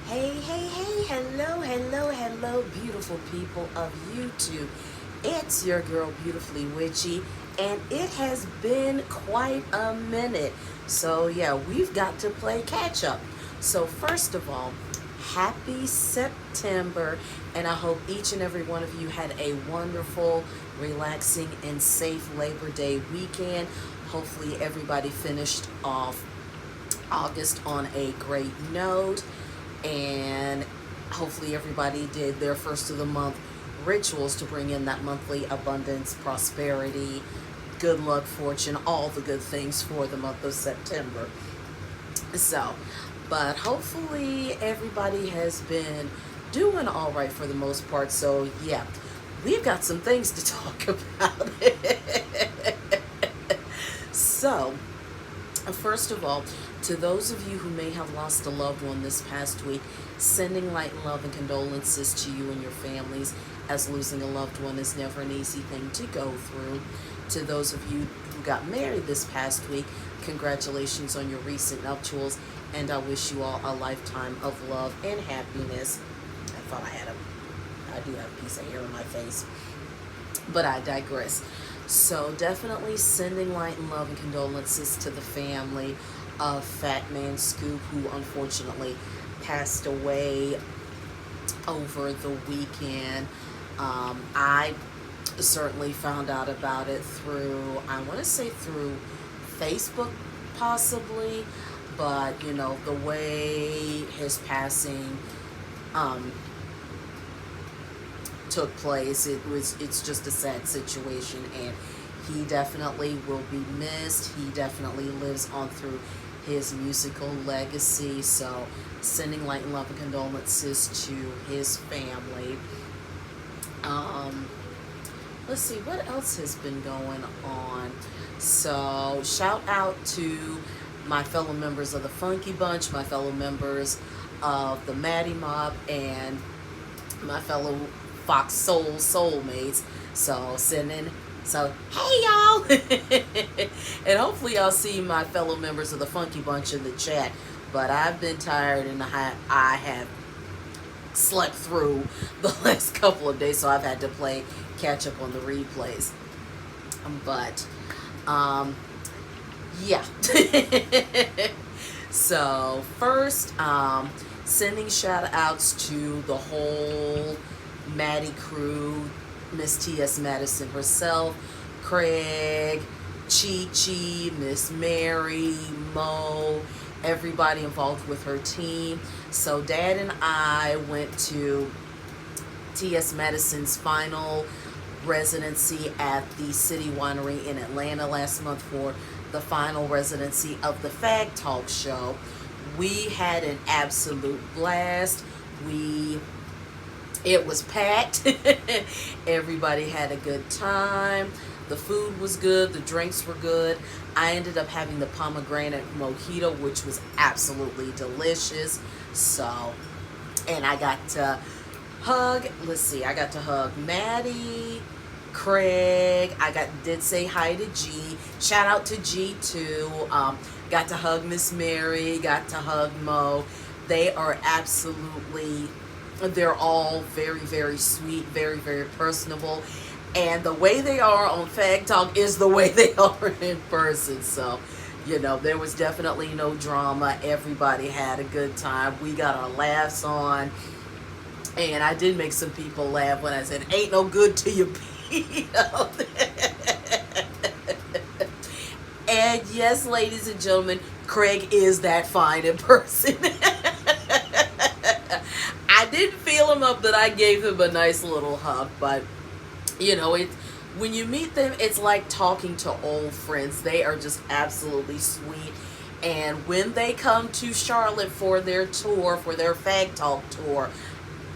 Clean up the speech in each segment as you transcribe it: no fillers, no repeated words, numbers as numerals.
Hey, hello, beautiful people of YouTube. It's your girl, Beautifully Witchy, and it has been quite a minute. So, yeah, we've got to play catch up. So, first of all, happy September, and I hope each and every one of you had a wonderful, relaxing, and safe Labor Day weekend. Hopefully, everybody finished off August on a great note, and hopefully everybody did their first of the month rituals to bring in that monthly abundance, prosperity, good luck, fortune, all the good things for the month of September. So, but hopefully everybody has been doing all right for the most part. So, yeah, we've got some things to talk about. So, first of all, to those of you who may have lost a loved one this past week, sending light and love and condolences to you and your families, as losing a loved one is never an easy thing to go through. To those of you who got married this past week, congratulations on your recent nuptials, and I wish you all a lifetime of love and happiness. I do have a piece of hair in my face, but I digress. So definitely sending light and love and condolences to the family of Fat Man Scoop, who unfortunately passed away over the weekend. I certainly found out about it through, I want to say through Facebook possibly, but you know, the way his passing took place, it's just a sad situation, and he definitely will be missed. He definitely lives on through his musical legacy. So sending light and love and condolences to his family. Let's see what else has been going on. So shout out to my fellow members of the Funky Bunch, my fellow members of the Maddie Mob, and my fellow Fox soulmates. So hey y'all, and hopefully y'all see my fellow members of the Funky Bunch in the chat. But I've been tired, and I have slept through the last couple of days, so I've had to play catch up on the replays. But yeah. So first, sending shout outs to the whole Maddie crew, Miss T.S. Madison herself, Craig, Chi, Miss Mary, Mo, everybody involved with her team. So Dad and I went to T.S. Madison's final residency at the City Winery in Atlanta last month for the final residency of the Fag Talk show. We had an absolute blast. It was packed. Everybody had a good time. The food was good. The drinks were good. I ended up having the pomegranate mojito, which was absolutely delicious. So, and I got to hug, I got to hug Maddie, Craig. Did say hi to G. Shout out to G too. Got to hug Miss Mary. Got to hug Mo. They are absolutely, they're all very, very sweet, very, very personable. And the way they are on Fag Talk is the way they are in person. So, you know, there was definitely no drama. Everybody had a good time. We got our laughs on. And I did make some people laugh when I said, ain't no good to you, Pete. And yes, ladies and gentlemen, Craig is that fine in person. I didn't feel him up that I gave him a nice little hug, but you know, when you meet them, it's like talking to old friends. They are just absolutely sweet. And when they come to Charlotte for their tour, for their Fag Talk tour,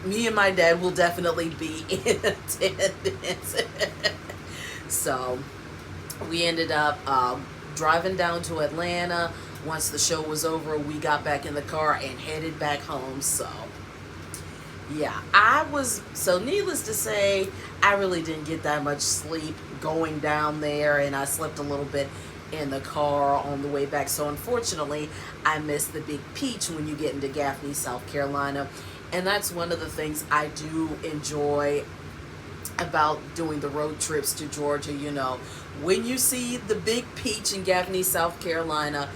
me and my dad will definitely be in attendance. So we ended up driving down to Atlanta. Once the show was over, we got back in the car and headed back home. So yeah, so needless to say, I really didn't get that much sleep going down there, and I slept a little bit in the car on the way back. So unfortunately, I missed the Big Peach when you get into Gaffney, South Carolina. And that's one of the things I do enjoy about doing the road trips to Georgia. You know, when you see the Big Peach in Gaffney, South Carolina,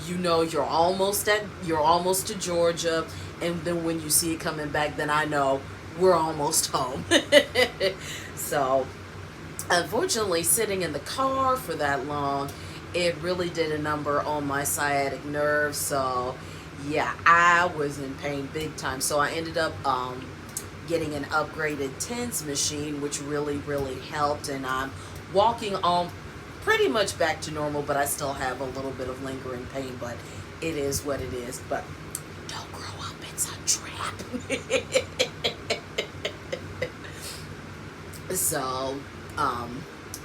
you know you're almost to Georgia. And then when you see it coming back, then I know we're almost home. So unfortunately, sitting in the car for that long, it really did a number on my sciatic nerve. So yeah, I was in pain big time. So I ended up getting an upgraded TENS machine, which really helped. And I'm walking on pretty much back to normal, but I still have a little bit of lingering pain, but it is what it is. But don't grow up, it's a trap. So,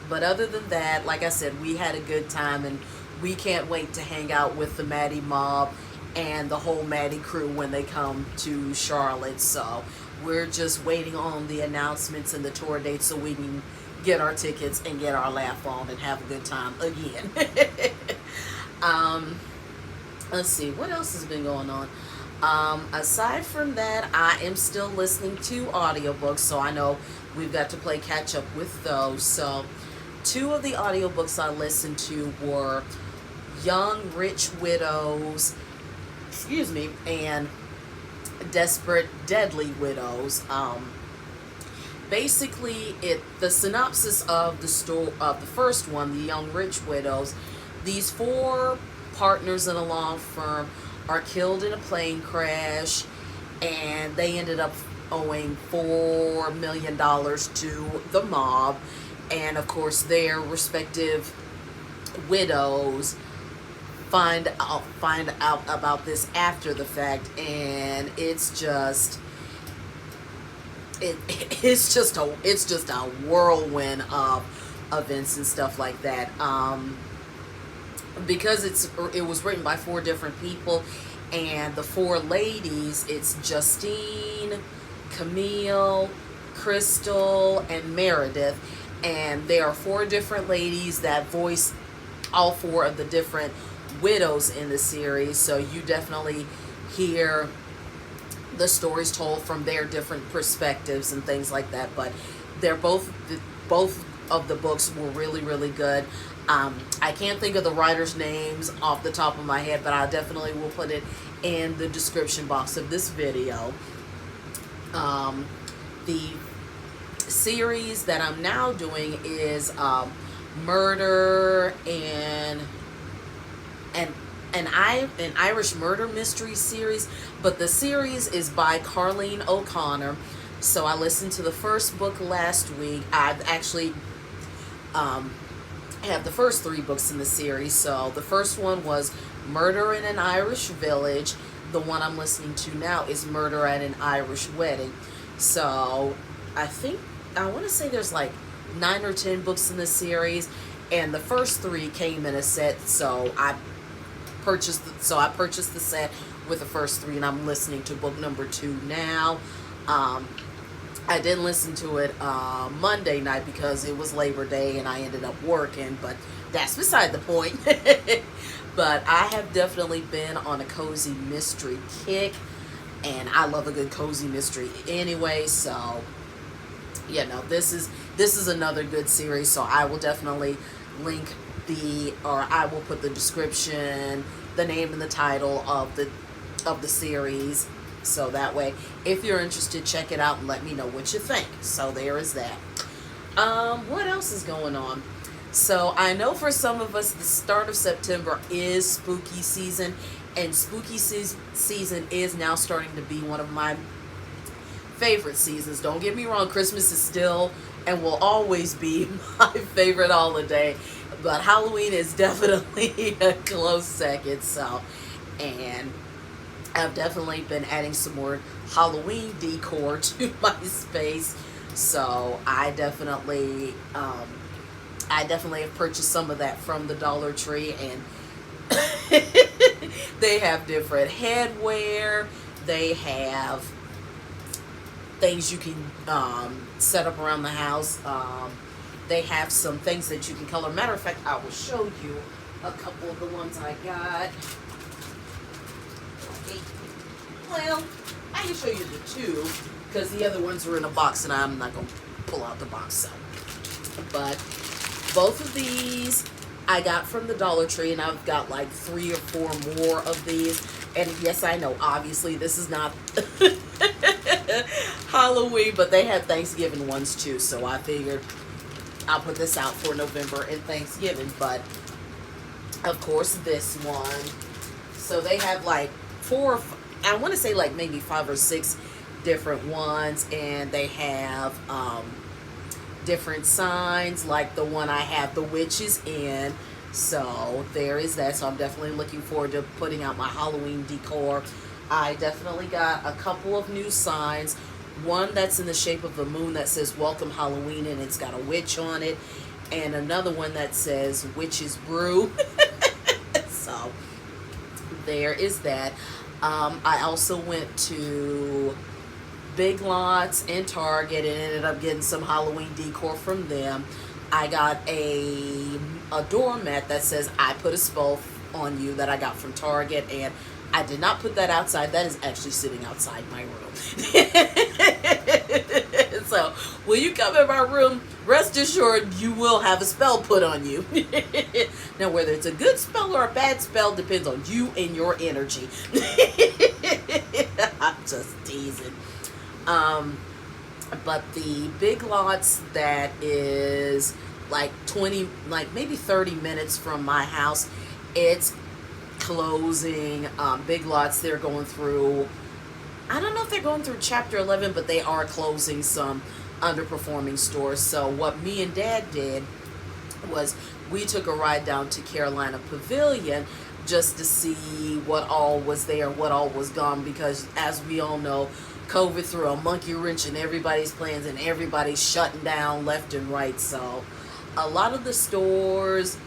but other than that, like I said, we had a good time, and we can't wait to hang out with the Maddie mob and the whole Maddie crew when they come to Charlotte. So we're just waiting on the announcements and the tour dates so we can get our tickets and get our laugh on and have a good time again. Let's see, what else has been going on? Aside from that, I am still listening to audiobooks, so I know we've got to play catch up with those. So 2 of the audiobooks I listened to were Young Rich Widows, and Desperate Deadly Widows. Basically, the synopsis of the first one, the Young Rich Widows, these 4 partners in a law firm are killed in a plane crash, and they ended up owing $4 million to the mob, and of course their respective widows find out about this after the fact, and it's just a whirlwind of events and stuff like that. Because it was written by 4 different people, and the 4 ladies, it's Justine, Camille, Crystal, and Meredith, and there are 4 different ladies that voice all 4 of the different widows in the series. So you definitely hear the stories told from their different perspectives and things like that. But they're both of the books were really good. I can't think of the writers' names off the top of my head, but I definitely will put it in the description box of this video. The series that I'm now doing is Murder and an Irish murder mystery series, but the series is by Carlene O'Connor. So I listened to the first book last week. I've actually have the first 3 books in the series. So the first one was Murder in an Irish Village. The one I'm listening to now is Murder at an Irish Wedding. So I want to say there's like 9 or 10 books in the series, and the first 3 came in a set. So I purchased the set with the first 3, and I'm listening to book number 2 now. I didn't listen to it Monday night because it was Labor Day and I ended up working, but that's beside the point. But I have definitely been on a cozy mystery kick, and I love a good cozy mystery anyway. So, this is another good series. So I will definitely I will put the description, the name and the title of the series. So that way, if you're interested, check it out and let me know what you think. So there is that. What else is going on? So I know for some of us, the start of September is spooky season, and spooky season is now starting to be one of my favorite seasons. Don't get me wrong, Christmas is still and will always be my favorite holiday, but Halloween is definitely a close second. So, and I've definitely been adding some more Halloween decor to my space. So I definitely have purchased some of that from the Dollar Tree, and they have different headwear. They have things you can set up around the house. They have some things that you can color. Matter of fact, I will show you a couple of the ones I got. Okay. Well, I can show you the two because the other ones are in a box and I'm not going to pull out the box. So, but both of these I got from the Dollar Tree, and I've got like 3 or 4 more of these. And yes, I know, obviously this is not Halloween, but they have Thanksgiving ones too. So I figured I'll put this out for November and Thanksgiving. But of course this one. So they have like 4, I want to say like maybe 5 or 6 different ones, and they have different signs, like the one I have the witches in. So there is that. So I'm definitely looking forward to putting out my Halloween decor. I definitely got a couple of new signs. One that's in the shape of the moon that says Welcome Halloween, and it's got a witch on it, and another one that says Witch's Brew. So there is that. I also went to Big Lots and Target and ended up getting some Halloween decor from them. I got a doormat that says I put a spell on you that I got from Target, and I did not put that outside. That is actually sitting outside my room. So when you come in my room, rest assured you will have a spell put on you. Now whether it's a good spell or a bad spell depends on you and your energy. I'm just teasing. But the Big Lots that is like 20, like maybe 30 minutes from my house, it's closing. Big Lots, they're going through, I don't know if they're going through chapter 11, but they are closing some underperforming stores. So what me and Dad did was we took a ride down to Carolina Pavilion just to see what all was there, what all was gone, because as we all know, COVID threw a monkey wrench in everybody's plans, and everybody's shutting down left and right. So a lot of the stores,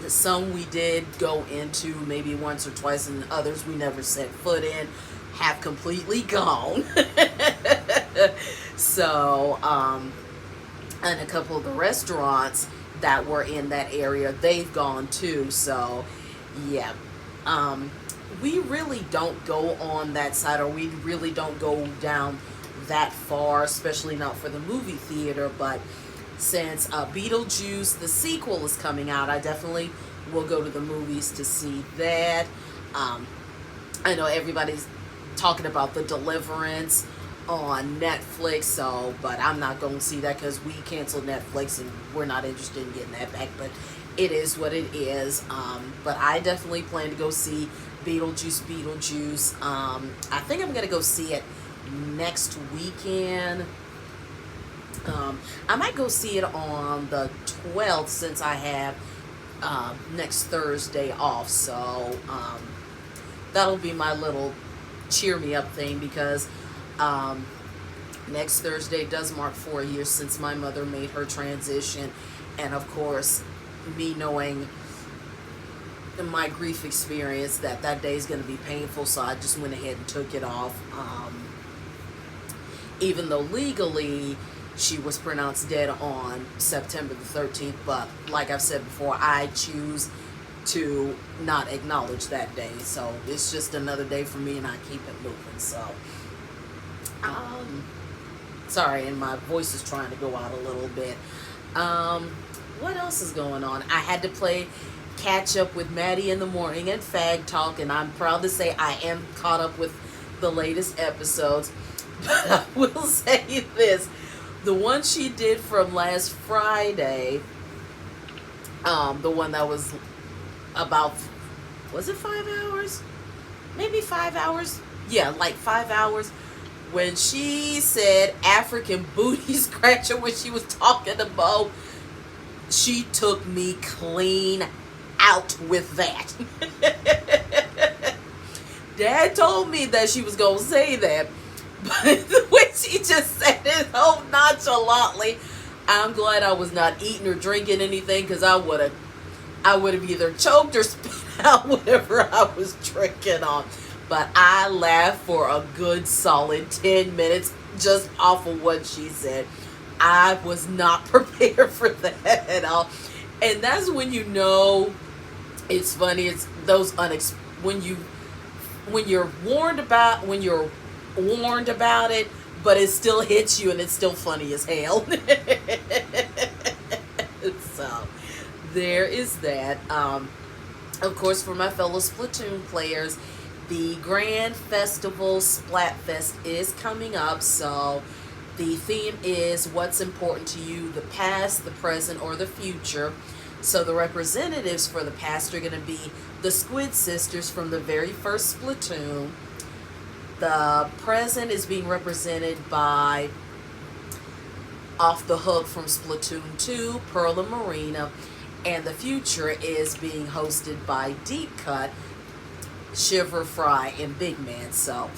some we did go into maybe once or twice, and others we never set foot in, have completely gone. So and a couple of the restaurants that were in that area, they've gone too. So yeah, we really don't go on that side, or we really don't go down that far, especially not for the movie theater. But since Beetlejuice, the sequel, is coming out, I definitely will go to the movies to see that. I know everybody's talking about The Deliverance on Netflix, so, but I'm not going to see that because we canceled Netflix and we're not interested in getting that back. But it is what it is. But I definitely plan to go see Beetlejuice. I think I'm gonna go see it next weekend. I might go see it on the 12th, since I have next Thursday off. So that'll be my little cheer me up thing, because next Thursday does mark 4 years since my mother made her transition, and of course, me knowing my grief experience, that day is going to be painful, so I just went ahead and took it off. Even though legally she was pronounced dead on September the 13th, but like I've said before, I choose to not acknowledge that day. So it's just another day for me, and I keep it moving. So sorry, and my voice is trying to go out a little bit. What else is going on? I had to play catch up with Maddie in the Morning and Fag Talk, and I'm proud to say I am caught up with the latest episodes. But I will say this, the one she did from last Friday, the one that was about, was it 5 hours? Maybe 5 hours? Yeah, like 5 hours. When she said African booty scratcher, when she was talking about, she took me clean out with that. Dad told me that she was going to say that, but the way she just said it so nonchalantly, I'm glad I was not eating or drinking anything, because I would have either choked or spit out whatever I was drinking on. But I laughed for a good solid 10 minutes just off of what she said. I was not prepared for that at all. And that's when you know It's funny. It's those when you're warned about it, but it still hits you, and it's still funny as hell. So there is that. Of course, for my fellow Splatoon players, the Grand Festival Splatfest is coming up. So the theme is what's important to you, the past, the present, or the future. So the representatives for the past are going to be the Squid Sisters from the very first Splatoon. The present is being represented by Off the Hook from Splatoon 2, Pearl and Marina. And the future is being hosted by Deep Cut, Shiver Fry, and Big Man. So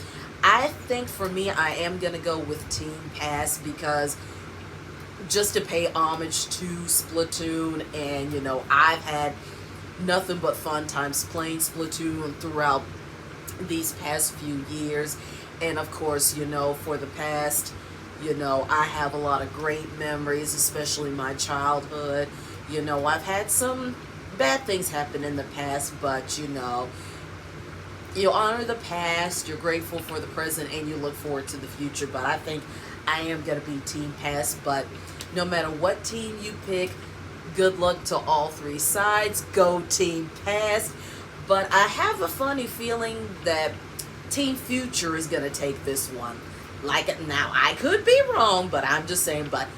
I think for me, I am going to go with Team Pass, because just to pay homage to Splatoon, and I've had nothing but fun times playing Splatoon throughout these past few years. And of course, for the past, I have a lot of great memories, especially my childhood. I've had some bad things happen in the past, but you honor the past, you're grateful for the present, and you look forward to the future. But I think I am going to be Team Pass. But no matter what team you pick, good luck to all three sides. Go Team Pass. But I have a funny feeling that Team Future is going to take this one. Now, I could be wrong, but I'm just saying, but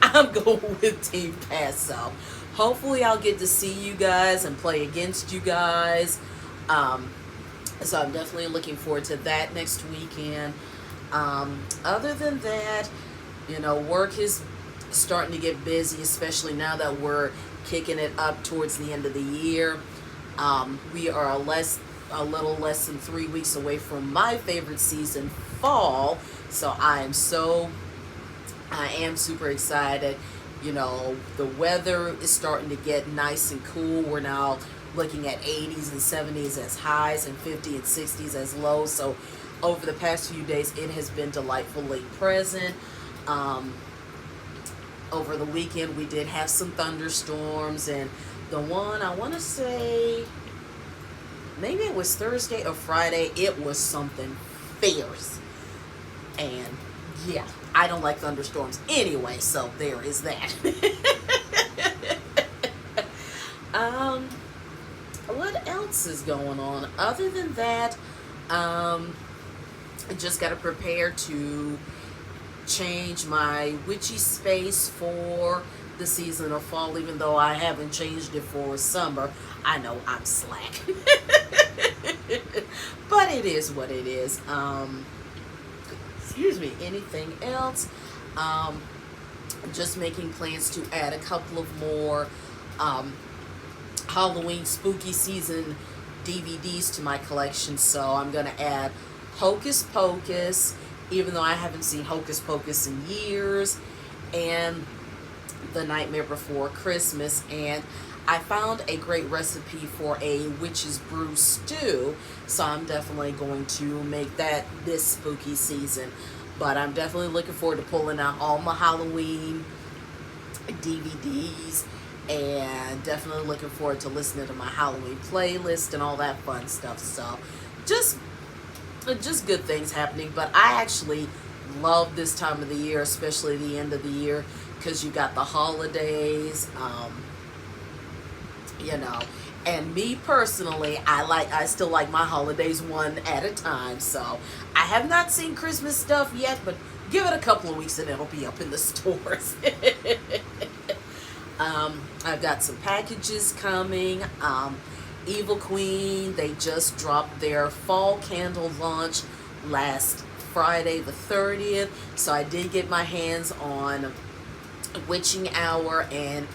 I'm going with Team Pass. So hopefully I'll get to see you guys and play against you guys. So I'm definitely looking forward to that next weekend. Other than that, work is starting to get busy, especially now that we're kicking it up towards the end of the year. We are a little less than 3 weeks away from my favorite season, fall. So I am super excited. The weather is starting to get nice and cool. We're now looking at 80s and 70s as highs and 50s and 60s as lows. So over the past few days, it has been delightfully present. Over the weekend, we did have some thunderstorms, and the one, I want to say, maybe it was Thursday or Friday, it was something fierce. And yeah, I don't like thunderstorms anyway, so there is that. What else is going on? Other than that, I just got to prepare to change my witchy space for the season of fall, even though I haven't changed it for summer. I know I'm slack. But it is what it is. Excuse me. Anything else? Just making plans to add a couple of more Halloween spooky season DVDs to my collection. So I'm going to add Hocus Pocus, even though I haven't seen Hocus Pocus in years, and The Nightmare Before Christmas. And I found a great recipe for a witch's brew stew, so I'm definitely going to make that this spooky season. But I'm definitely looking forward to pulling out all my Halloween DVDs, and definitely looking forward to listening to my Halloween playlist and all that fun stuff. So just good things happening. But I actually love this time of the year, especially the end of the year, because you got the holidays, and me personally, I still like my holidays one at a time. So I have not seen Christmas stuff yet, but give it a couple of weeks and it'll be up in the stores. I've got some packages coming. Evil Queen, they just dropped their fall candle launch last Friday the 30th. So I did get my hands on Witching Hour and,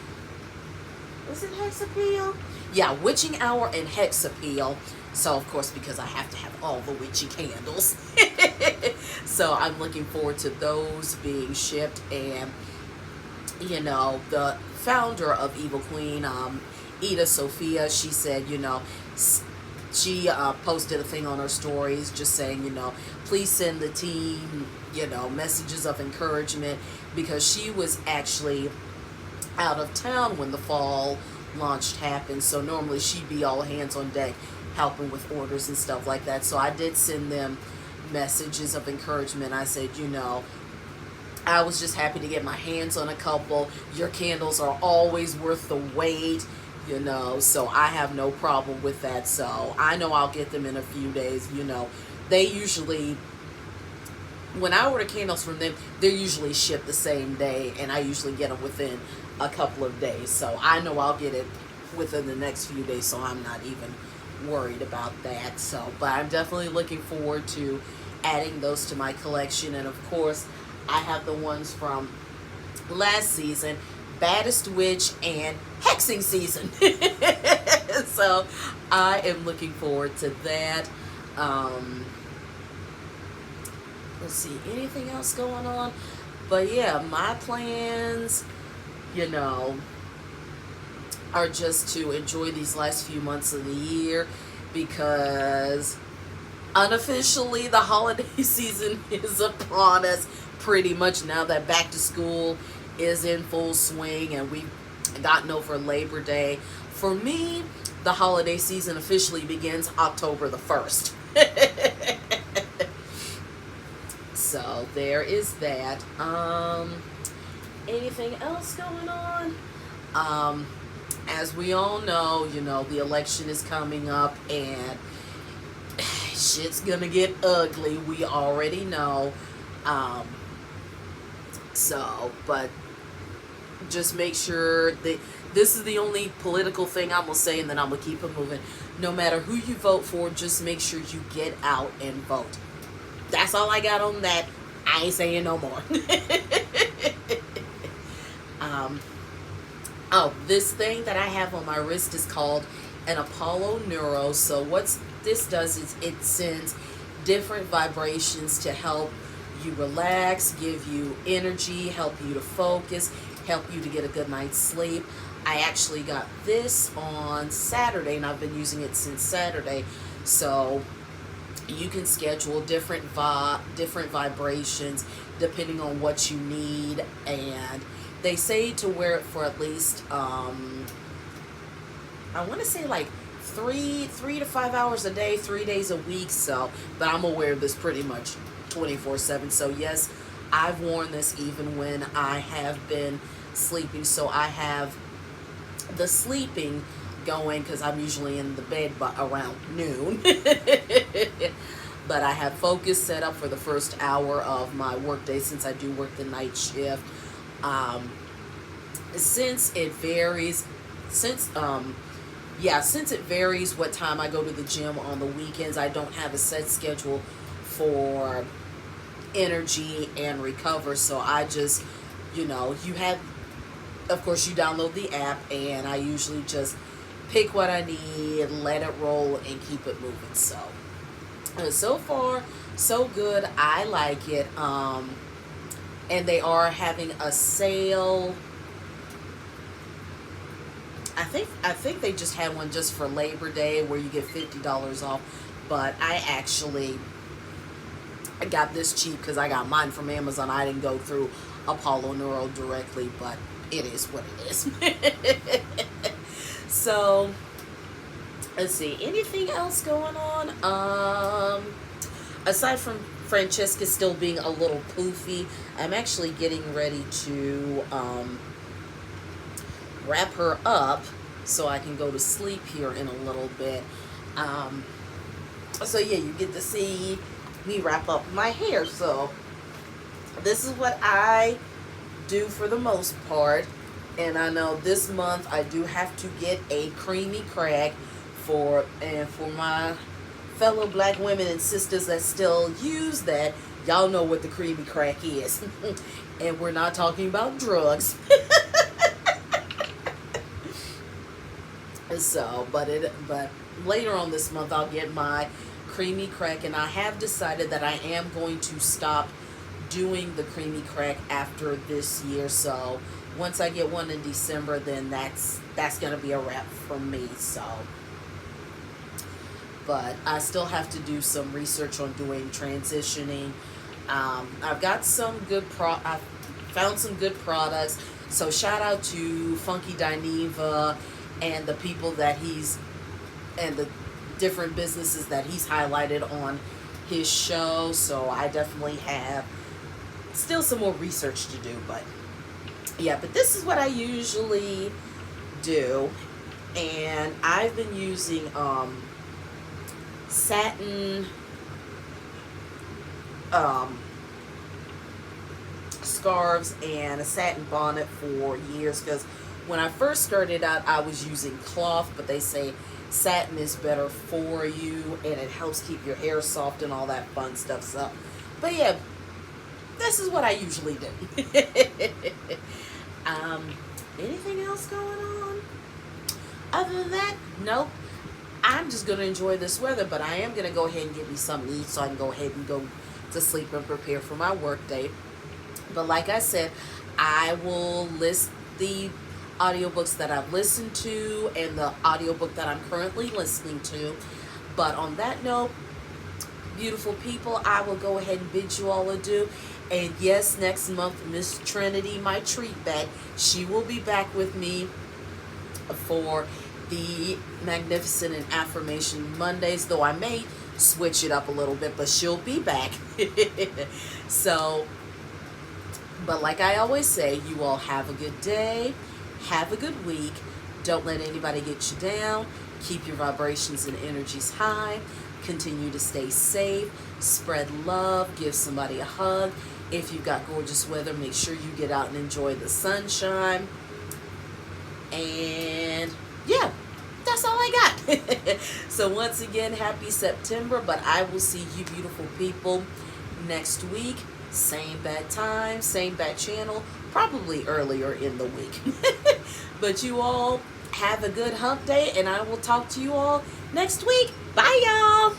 was it Hexapeel? Yeah, Witching Hour and Hexapeel. So, of course, because I have to have all the witchy candles. So I'm looking forward to those being shipped. And, the founder of Evil Queen, Ida Sophia, she said, she posted a thing on her stories just saying, please send the team, messages of encouragement, because she was actually out of town when the fall launched happened. So normally she'd be all hands on deck helping with orders and stuff like that. So I did send them messages of encouragement. I said, I was just happy to get my hands on a couple. Your candles are always worth the wait, so I have no problem with that. So I know I'll get them in a few days. They usually, when I order candles from them, they're usually shipped the same day, and I usually get them within a couple of days. So I know I'll get it within the next few days, so I'm not even worried about that. So, but I'm definitely looking forward to adding those to my collection. And of course, I have the ones from last season, Baddest Witch and Hexing Season. So I am looking forward to that. Let's see, anything else going on? But yeah, my plans, are just to enjoy these last few months of the year, because unofficially the holiday season is upon us pretty much now that back to school is in full swing and we've gotten over Labor Day. For me, the holiday season officially begins October the 1st. So there is that. Anything else going on? As we all know, the election is coming up and shit's gonna get ugly. We already know. But just make sure that this is the only political thing I'm gonna say, and then I'm gonna keep it moving. No matter who you vote for, just make sure you get out and vote. That's all I got on that. I ain't saying no more. This thing that I have on my wrist is called an Apollo Neuro. So what this does is it sends different vibrations to help you relax, give you energy, help you to focus, help you to get a good night's sleep. I actually got this on Saturday, and I've been using it since Saturday. So you can schedule different vibrations depending on what you need, and they say to wear it for at least I want to say like 3 to 5 hours a day, 3 days a week. So, but I'm aware of this pretty much 24/7. So yes, I've worn this even when I have been sleeping. So I have the sleeping going because I'm usually in the bed by around noon. But I have focus set up for the first hour of my workday since I do work the night shift. Since it varies what time I go to the gym on the weekends, I don't have a set schedule for energy and recover. So I just, you have, of course, you download the app, and I usually just pick what I need, let it roll, and keep it moving. So far, so good. I like it. And they are having a sale. I think they just had one just for Labor Day where you get $50 off. But I got this cheap because I got mine from Amazon. I didn't go through Apollo Neuro directly, but it is what it is. So let's see, anything else going on? Aside from Francesca still being a little poofy, I'm actually getting ready to wrap her up so I can go to sleep here in a little bit. So yeah, you get to see me wrap up my hair. So this is what I do for the most part. And I know this month I do have to get a creamy crack for my fellow black women and sisters that still use that. Y'all know what the creamy crack is. And we're not talking about drugs. So, but later on this month I'll get my creamy crack, and I have decided that I am going to stop doing the creamy crack after this year. So once I get one in December, then that's gonna be a wrap for me. So, but I still have to do some research on doing transitioning. I've got some good I've found some good products. So shout out to Funky Dineva and the people that and the different businesses that he's highlighted on his show. So I definitely have still some more research to do, but yeah, but this is what I usually do. And I've been using satin scarves and a satin bonnet for years, because when I first started out I was using cloth, but they say satin is better for you and it helps keep your hair soft and all that fun stuff. So, but yeah, this is what I usually do. Anything else going on? Other than that, nope. I'm just going to enjoy this weather, but I am going to go ahead and get me something to eat so I can go ahead and go to sleep and prepare for my work day. But like I said, I will list the audiobooks that I've listened to and the audiobook that I'm currently listening to. But on that note, beautiful people, I will go ahead and bid you all adieu. And yes, next month, Miss Trinity, my treat bag, she will be back with me for the Magnificent and Affirmation Mondays, though I may switch it up a little bit, but she'll be back. So, but like I always say, you all have a good day, have a good week, don't let anybody get you down, keep your vibrations and energies high, continue to stay safe, spread love, give somebody a hug. If you've got gorgeous weather, make sure you get out and enjoy the sunshine. And yeah, that's all I got. So once again, happy September, but I will see you beautiful people next week. Same bad time, same bad channel, probably earlier in the week. But you all have a good hump day, and I will talk to you all next week. Bye, y'all.